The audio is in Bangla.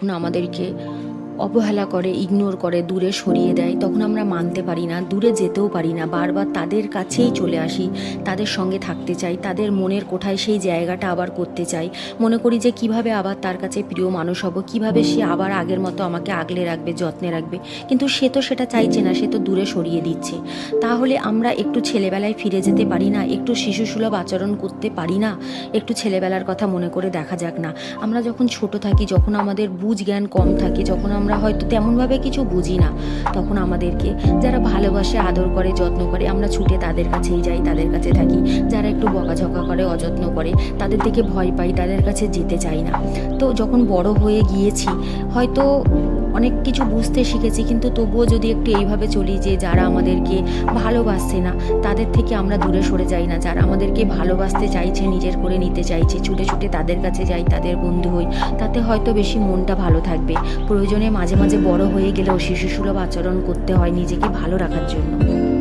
আমাদেরকে অবহেলা করে, ইগনোর করে, দূরে সরিয়ে দেয়, তখন আমরা মানতে পারি না, দূরে যেতেও পারি না, বারবার তাদের কাছেই চলে আসি, তাদের সঙ্গে থাকতে চাই, তাদের মনের কোঠায় সেই জায়গাটা আবার করতে চাই। মনে করি যে কিভাবে আবার তার কাছে প্রিয় মানুষ হব, কিভাবে সে আবার আগের মতো আমাকে আগলে রাখবে, যত্নে রাখবে। কিন্তু সে তো সেটা চাইছে না, সে তো দূরে সরিয়ে দিচ্ছে। তাহলে আমরা একটু ছেলেবেলায় ফিরে যেতে পারি না? একটু শিশুসুলভ আচরণ করতে পারি না? একটু ছেলেবেলার কথা মনে করে দেখা যাক না। আমরা যখন ছোট থাকি, যখন আমাদের বুঝ জ্ঞান কম থাকে, যখন আমরা হয়তো তেমনভাবে কিছু বুঝি না, তখন আমাদেরকে যারা ভালোবাসে, আদর করে, যত্ন করে, আমরা ছুটে তাদের কাছেই যাই, তাদের কাছে থাকি। যারা একটু বকাঝকা করে, অযত্ন করে, তাদের থেকে ভয় পাই, তাদের কাছে যেতে চাই না। তো যখন বড় হয়ে গিয়েছি, হয়তো অনেক কিছু বুঝতে শিখেছি, কিন্তু তবুও যদি একটু এইভাবে চলি যে যারা আমাদেরকে ভালোবাসছে না তাদের থেকে আমরা দূরে সরে যাই না, যারা আমাদেরকে ভালোবাসতে চাইছে, নিজের করে নিতে চাইছে, ছুটে ছুটে তাদের কাছে যাই, তাদের বন্ধু হই, তাতে হয়তো বেশি মনটা ভালো থাকবে। প্রয়োজনে মাঝে মাঝে বড় হয়ে গেলেও শিশুসুলভ আচরণ করতে হয় নিজেকে ভালো রাখার জন্য।